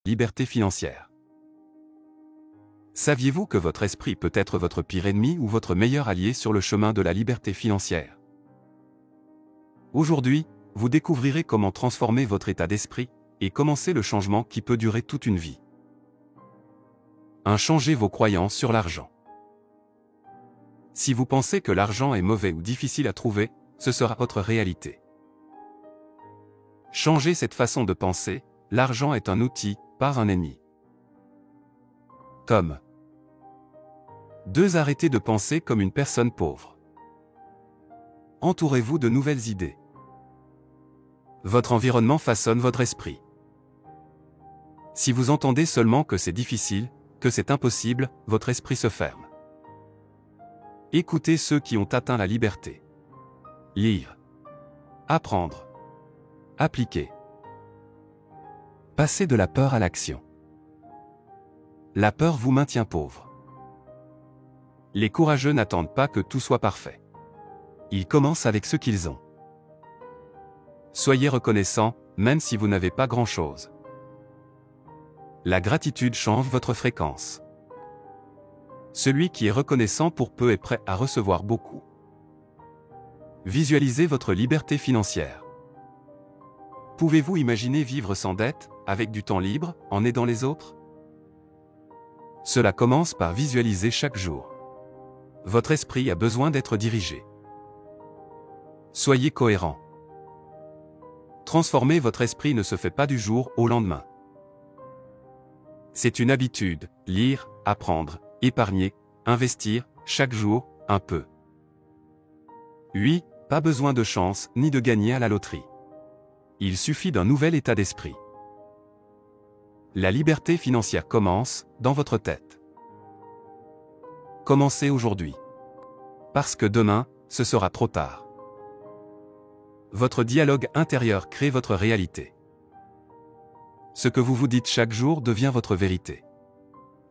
liberté financière. Saviez-vous que votre esprit peut être votre pire ennemi ou votre meilleur allié sur le chemin de la liberté financière? Aujourd'hui, vous découvrirez comment transformer votre état d'esprit et commencer le changement qui peut durer toute une vie. 1. Changez vos croyances sur l'argent. Si vous pensez que l'argent est mauvais ou difficile à trouver, ce sera votre réalité. Changez cette façon de penser, l'argent est un outil, pas un ennemi. Comme 2. Arrêtez de penser comme une personne pauvre. Entourez-vous de nouvelles idées. Votre environnement façonne votre esprit. Si vous entendez seulement que c'est difficile, que c'est impossible, votre esprit se ferme. Écoutez ceux qui ont atteint la liberté. Lire. Apprendre. Appliquer. Passez de la peur à l'action. La peur vous maintient pauvre. Les courageux n'attendent pas que tout soit parfait. Ils commencent avec ce qu'ils ont. Soyez reconnaissant, même si vous n'avez pas grand-chose. La gratitude change votre fréquence. Celui qui est reconnaissant pour peu est prêt à recevoir beaucoup. Visualisez votre liberté financière. Pouvez-vous imaginer vivre sans dette, avec du temps libre, en aidant les autres? Cela commence par visualiser chaque jour. Votre esprit a besoin d'être dirigé. Soyez cohérent. Transformer votre esprit ne se fait pas du jour au lendemain. C'est une habitude, lire, apprendre, épargner, investir, chaque jour, un peu. 8. Pas besoin de chance ni de gagner à la loterie. Il suffit d'un nouvel état d'esprit. La liberté financière commence dans votre tête. Commencez aujourd'hui. Parce que demain, ce sera trop tard. Votre dialogue intérieur crée votre réalité. Ce que vous vous dites chaque jour devient votre vérité.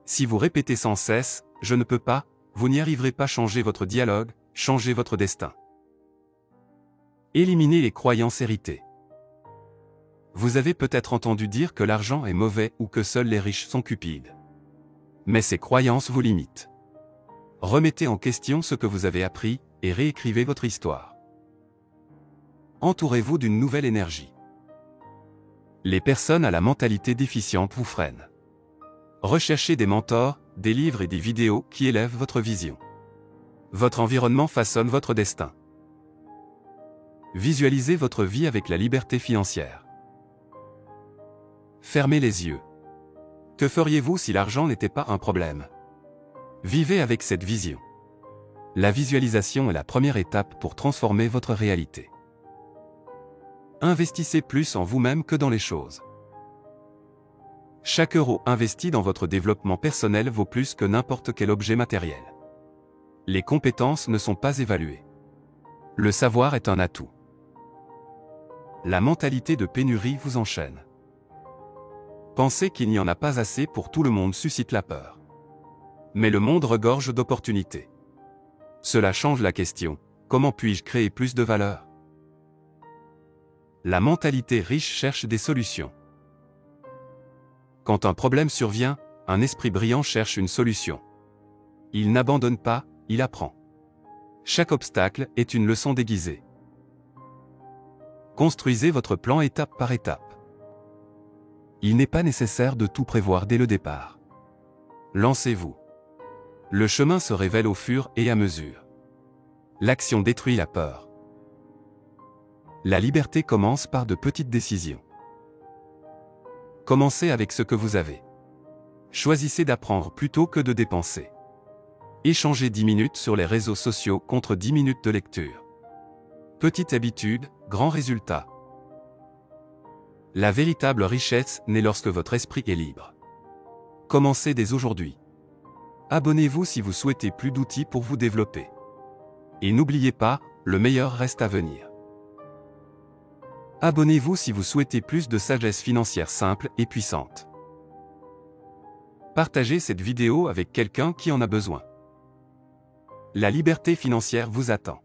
Si vous répétez sans cesse « je ne peux pas », vous n'y arriverez pas. Changez votre dialogue, changez votre destin. Éliminez les croyances héritées. Vous avez peut-être entendu dire que l'argent est mauvais ou que seuls les riches sont cupides. Mais ces croyances vous limitent. Remettez en question ce que vous avez appris et réécrivez votre histoire. Entourez-vous d'une nouvelle énergie. Les personnes à la mentalité déficiente vous freinent. Recherchez des mentors, des livres et des vidéos qui élèvent votre vision. Votre environnement façonne votre destin. Visualisez votre vie avec la liberté financière. Fermez les yeux. Que feriez-vous si l'argent n'était pas un problème? Vivez avec cette vision. La visualisation est la première étape pour transformer votre réalité. Investissez plus en vous-même que dans les choses. Chaque euro investi dans votre développement personnel vaut plus que n'importe quel objet matériel. Les compétences ne sont pas évaluées. Le savoir est un atout. La mentalité de pénurie vous enchaîne. Penser qu'il n'y en a pas assez pour tout le monde suscite la peur. Mais le monde regorge d'opportunités. Cela change la question, comment puis-je créer plus de valeur? La mentalité riche cherche des solutions. Quand un problème survient, un esprit brillant cherche une solution. Il n'abandonne pas, il apprend. Chaque obstacle est une leçon déguisée. Construisez votre plan étape par étape. Il n'est pas nécessaire de tout prévoir dès le départ. Lancez-vous. Le chemin se révèle au fur et à mesure. L'action détruit la peur. La liberté commence par de petites décisions. Commencez avec ce que vous avez. Choisissez d'apprendre plutôt que de dépenser. Échangez 10 minutes sur les réseaux sociaux contre 10 minutes de lecture. Petite habitude, grand résultat. La véritable richesse naît lorsque votre esprit est libre. Commencez dès aujourd'hui. Abonnez-vous si vous souhaitez plus d'outils pour vous développer. Et n'oubliez pas, le meilleur reste à venir. Abonnez-vous si vous souhaitez plus de sagesse financière simple et puissante. Partagez cette vidéo avec quelqu'un qui en a besoin. La liberté financière vous attend.